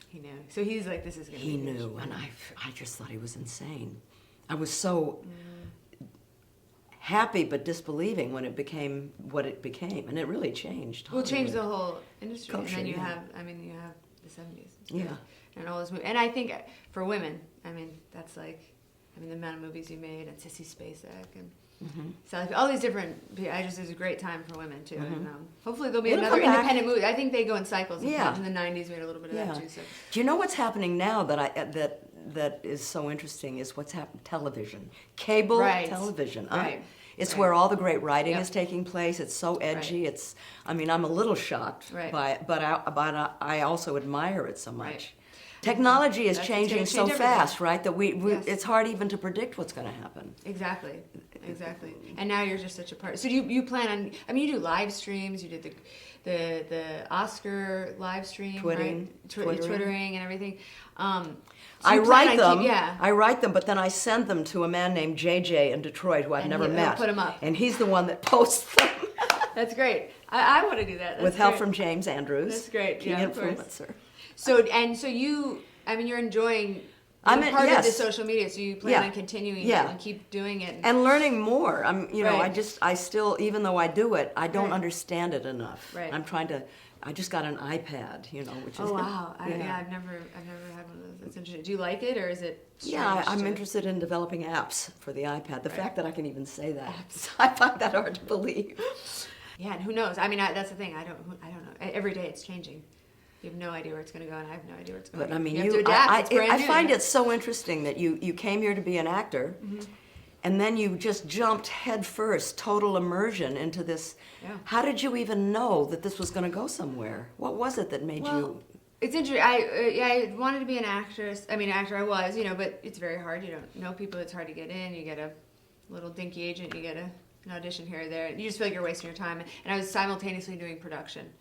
He knew. So he's like, this is gonna He be huge. knew, and I just thought he was insane. I was so happy but disbelieving when it became what it became, and it really changed. Well, it changed the Hollywood. whole industry. Culture, and then you yeah. have, I mean, you have the 70s. Yeah. And all those movies. And I think for women, I mean, that's like, I mean, the amount of movies you made, and Sissy Spacek, and Sally, all these different, it was a great time for women, too. And hopefully there'll be It'll another come back. independent movie. I think they go in cycles. Yeah. In the 90s, we had a little bit of Yeah. that, too. So. Do you know what's happening now that is so interesting is what's happened television. Cable television. Right. It's Right. where all the great writing Yep. is taking place. It's so edgy. Right. It's I mean, I'm a little shocked Right. by it, but I also admire it so much. Right. Technology is That's changing gonna so change fast, everything. right? That we Yes. it's hard even to predict what's going to happen. Exactly. And now you're just such a part. So you plan on? I mean, you do live streams. You did the Oscar live stream, Twittering. right? Twittering and everything. So I you plan write on them. yeah. I write them, but then I send them to a man named JJ in Detroit who I've And never he'll met. put 'em up. And he's the one that posts them. That's great. I want to do that. That's With help great. from James Andrews. That's great. Key Yeah, of course. influencer. So you, I mean, you're enjoying. I'm You're in- part of yes. the social media, so you plan Yeah. on continuing Yeah. it and keep doing it. And learning more. Right. I still, even though I do it, I don't Right. understand it enough. Right. I just got an iPad, which is. Oh wow! Yeah. I've never had one of those. That's interesting. Do you like it, or is it? Yeah, strange I'm to- interested in developing apps for the iPad. The Right. fact that I can even say that, I find that hard to believe. Yeah, and who knows? I mean, that's the thing. I don't know. Every day it's changing. You have no idea where it's going to go, and I have no idea where it's going. But I mean, you have to adapt. It's brand I new. find it so interesting that you came here to be an actor, Mm-hmm. and then you just jumped head first, total immersion into this. Yeah. How did you even know that this was going to go somewhere? What was it that made Well, you? it's interesting. I wanted to be an actress. I mean, actor I was, but it's very hard. You don't know people. It's hard to get in. You get a little dinky agent. You get an audition here or there. You just feel like you're wasting your time. And I was simultaneously doing production.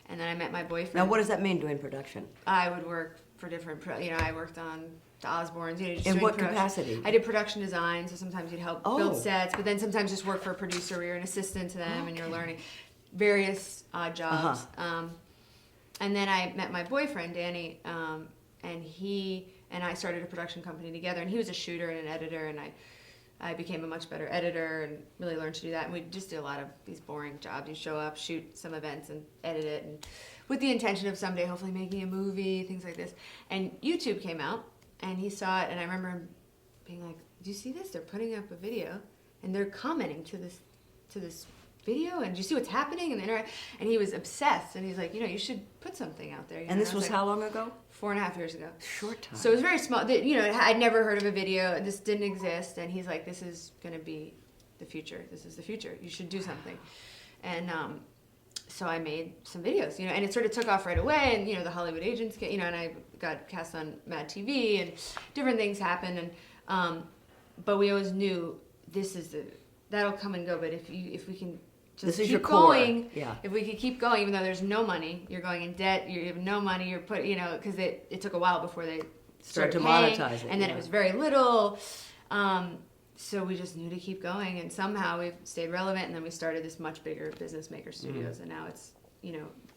And then I met my boyfriend. Now, what does that mean, doing production? I would work for different, I worked on the Osbournes. Just In doing what production. capacity? I did production design, so sometimes you'd help Oh. build sets, but then sometimes just work for a producer where you're an assistant to them and you're learning various odd jobs. And then I met my boyfriend, Danny, and he and I started a production company together, and he was a shooter and an editor, and I became a much better editor and really learned to do that. And we just did a lot of these boring jobs. You show up, shoot some events, and edit it, and with the intention of someday hopefully making a movie, things like this. And YouTube came out, and he saw it, and I remember him being like, "Do you see this? They're putting up a video, and they're commenting to this video, and do you see what's happening?" And he was obsessed, and he's like, "You should put something out there." And this I was like, how long ago? 4.5 years ago. Short time. So it was very small. I'd never heard of a video. This didn't exist. And he's like, "This is going to be the future. This is the future. You should do something." And so I made some videos, and it sort of took off right away. And, the Hollywood agents, and I got cast on Mad TV and different things happened. And but we always knew that'll come and go. But if we can just This is keep your core. going, Yeah. if we could keep going, even though there's no money, you're going in debt, you have no money, you're put, because it took a while before they Start to paying, monetize it, and then yeah. it was very little. So we just knew to keep going, and somehow we've stayed relevant, and then we started this much bigger Business Maker Studios, and now it's,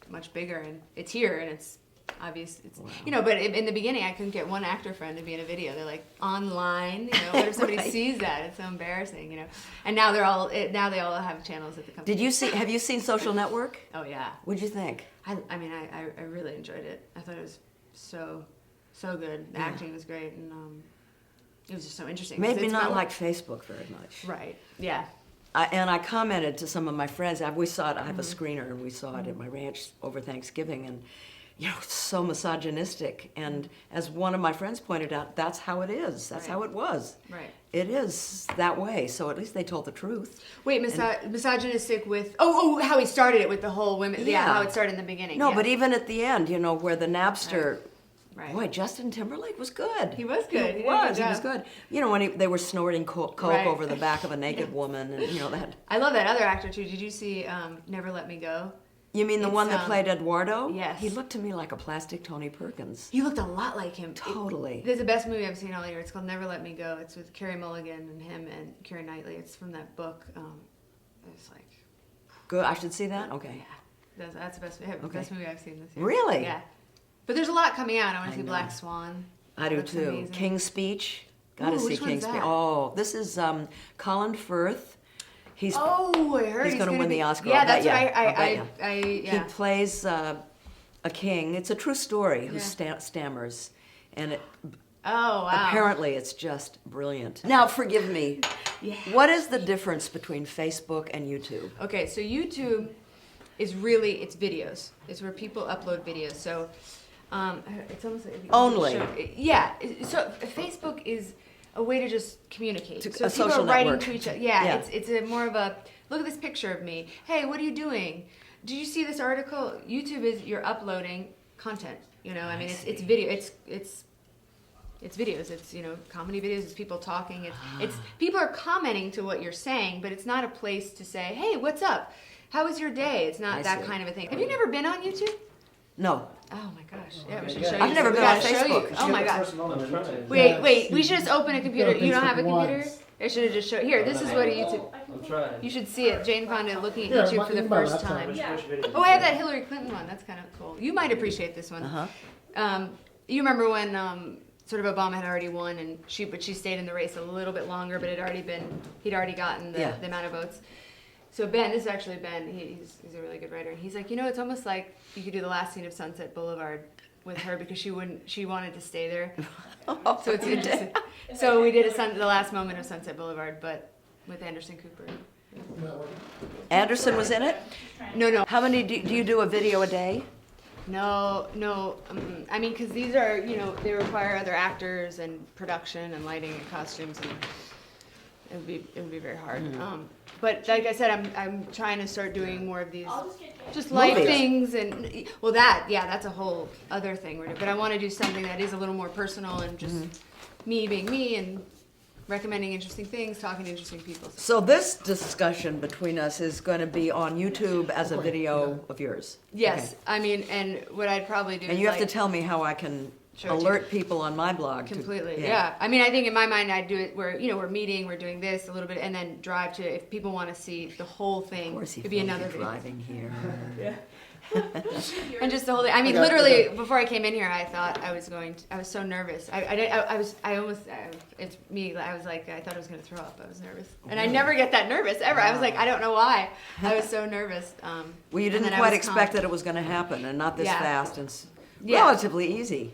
much bigger, and it's here, and it's obvious. It's, Wow. but in the beginning, I couldn't get one actor friend to be in a video. They're like, online, what if somebody Right. sees that? It's so embarrassing, And now they all have channels at the company. Have you seen Social Network? Oh yeah. What'd you think? I mean, I really enjoyed it. I thought it was so good. The acting was great, and it was just so interesting. 'cause Made me it's not about- like Facebook very much. Right. Yeah. And I commented to some of my friends. We saw it. I have a screener, and we saw it at my ranch over Thanksgiving. And it's so misogynistic. And as one of my friends pointed out, that's how it is. That's Right. how it was. Right. It is that way. So at least they told the truth. Wait, misogynistic with how he started it with the whole women. Yeah, Yeah. how it started in the beginning. No, yeah. but even at the end, where the Napster. Right. Boy, Justin Timberlake was good. He was good. He He did a was. good He was job. good. When they were snorting coke Right. over the back of a naked woman, and that. I love that other actor too. Did you see Never Let Me Go? You mean the It's, one that played Eduardo? yes. He looked to me like a plastic Tony Perkins. He looked a lot like him. Totally. This is the best movie I've seen all year. It's called Never Let Me Go. It's with Carey Mulligan and him and Keira Knightley. It's from that book. It's like, Good. I should see that? Okay. yeah, that's the best Okay. best movie I've seen this year. Really? Yeah. But there's a lot coming out. I want I to see know. Black Swan. I do Looks too. amazing. King's Speech. Got to Ooh, see which one's King's Speech. that? Oh, this is Colin Firth Oh, I heard he's going to win be, the Oscar. Yeah, I'll bet that's ya. what I'll bet ya. yeah. He plays a king. It's a true story who Yeah. stammers, and Oh, wow. apparently it's just brilliant. Now, forgive me. Yeah. What is the difference between Facebook and YouTube? Okay, so YouTube is really, it's videos. It's where people upload videos. So it's almost like... Only. Yeah. So Facebook is a way to just communicate. To- so a people social are writing network. to each other. Yeah, Yeah. it's a more of a, look at this picture of me. Hey, what are you doing? Did you see this article? YouTube is, you're uploading content. You know, I mean, it's video. It's videos. It's, you know, comedy videos. It's people talking. It's people are commenting to what you're saying, but it's not a place to say, "Hey, what's up? How was your day?" It's not I that see. kind of a thing. Have you never been on YouTube? No. Oh my gosh! Yeah, we should Yeah. show you. I've never We been on gotta show you. Facebook. Oh my gosh! gosh. Wait. We should just open a computer. Yeah, You don't have a Facebook computer? once. I should have just showed. Here, this is what a YouTube. I'm trying. You should see it. Jane Fonda looking Yeah, at YouTube for the my first laptop. time. Which video? Oh, I have that Hillary Clinton one. That's kind of cool. You might appreciate this one. Uh-huh. You remember when sort of Obama had already won, and she stayed in the race a little bit longer, but he'd already gotten the amount of votes. So Ben, this is actually Ben. He's a really good writer. He's like, you know, it's almost like you could do the last scene of Sunset Boulevard with her because she wanted to stay there. So it's interesting. So we did the last moment of Sunset Boulevard, but with Anderson Cooper. Anderson was in it? No. How many do you do a video a day? No. I mean, because these are, you know, they require other actors and production and lighting and costumes, and it would be very hard. But like I said, I'm trying to start doing more of these just light Movies. things, and well, that's a whole other thing we're doing. But I want to do something that is a little more personal and just me being me and recommending interesting things, talking to interesting people. So this discussion between us is going to be on YouTube as a video of yours. Yes, Okay. I mean, and what I'd probably do And is you have to like, tell me how I can Show it to alert people on my blog. completely, yeah. I mean, I think in my mind, I'd do it where, you know, we're meeting, we're doing this a little bit, and then drive to, if people want to see the whole thing, Of course, he it'd be feels another you video. driving here. And just the whole thing. I mean, I got literally, it. before I came in here, I thought I was so nervous. I was like, I thought I was going to throw up. I was nervous. And I never get that nervous, ever. I was like, I don't know why. I was so nervous. Well, and you didn't then I quite was expect calm. that it was going to happen, and not this Yeah. fast, and Yeah. relatively easy.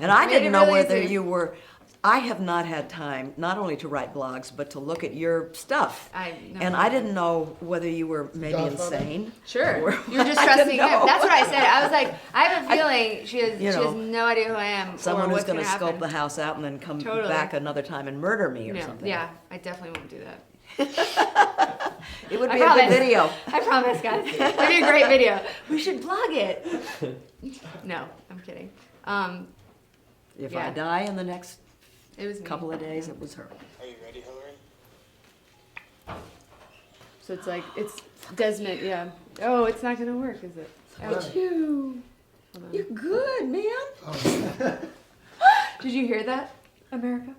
And I Made didn't it know really whether easy. you were. I have not had time not only to write blogs, but to look at your stuff. And I didn't know whether you were maybe Godfather? insane. Sure. Or- You were just I trusting didn't him. know. That's what I said. I was like, I have a feeling she has know, no idea who I am Someone or who's what's going going to to scope happen. the house out and then come Totally. back another time and murder me or No, something. yeah, I definitely won't do that. It would I be a promise. good video. I promise, guys. It'd be a great video. We should blog it. No, I'm kidding. If Yeah. I die in the next It was me. couple of days, it was her. Are you ready, Hillary? So it's like, it's Desmond, yeah. Oh, it's not gonna work, is it? Ouch. You. Hold on. You're good, man. Did you hear that, America?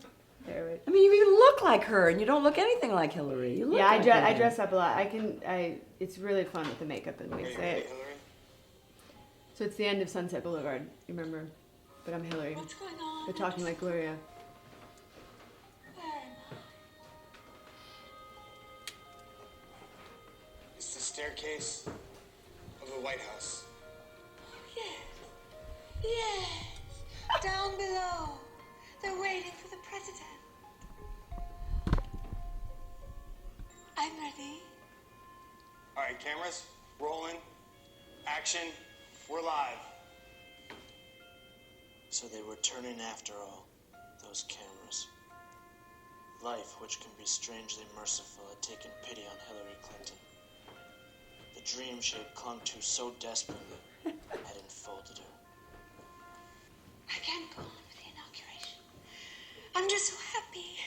There, wait. I mean, you even look like her, and you don't look anything like Hillary. You look Yeah, like I Hillary. dress up a lot. It's really fun with the makeup and Are wigs. you ready, Hillary? So it's the end of Sunset Boulevard, you remember? But I'm Hillary. What's going on? They're talking like Gloria. Where am I? It's the staircase of the White House. Yes. Yes. Down below. They're waiting for the president. I'm ready. All right, cameras, rolling, action, we're live. So they were turning after all, those cameras. Life, which can be strangely merciful, had taken pity on Hillary Clinton. The dream she had clung to so desperately had enfolded her. I can't go on with the inauguration. I'm just so happy.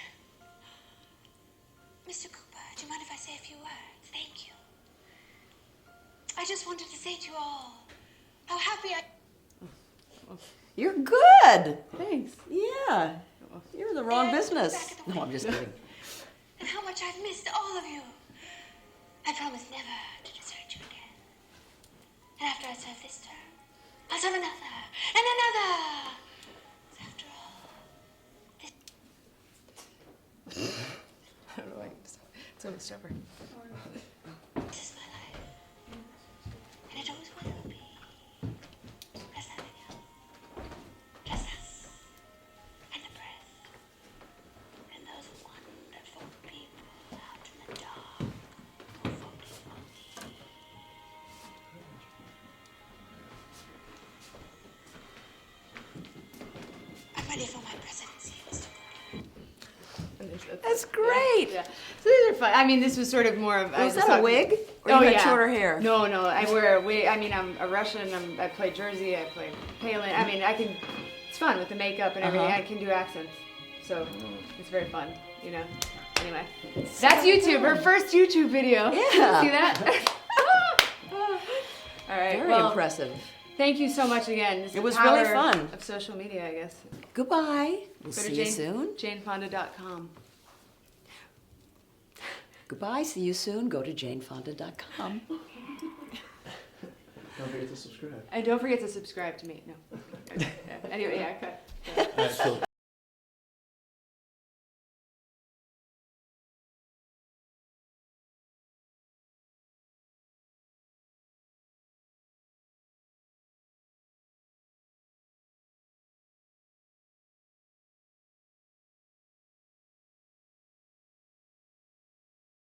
Mr. Cooper, do you mind if I say a few words? Thank you. I just wanted to say to you all how happy I... You're good. Thanks. Yeah. You're in the wrong And business. back at the No, I'm just kidding. and how much I've missed all of you. I promise never to desert you again. And after I serve this term, I'll serve another and another. After all, I don't know why. So it's over. This is my life. And it always will be. There's nothing else. Just us. And the breath. And those wonderful people out in the dark. Who voted for me. I'm ready for my presidency, Mr. That's great. Yeah. So these are fun. I mean, this was sort of more of. Was that a wig? Or Oh, you had yeah. shorter hair? No, I wear a wig. I mean, I'm a Russian. I play Jersey. I play Palin. I mean, I can. It's fun with the makeup and everything. I can do accents, so it's very fun. You know. Anyway, that's YouTube. Her first YouTube video. Yeah. See that? All right. Very well, impressive. Thank you so much again. This is It was the really power fun. Of social media, I guess. Goodbye. We'll Go to see you soon. JaneFonda.com. Goodbye. See you soon. Go to janefonda.com. Don't forget to subscribe. And don't forget to subscribe to me. No. Anyway, yeah. Okay. All right, so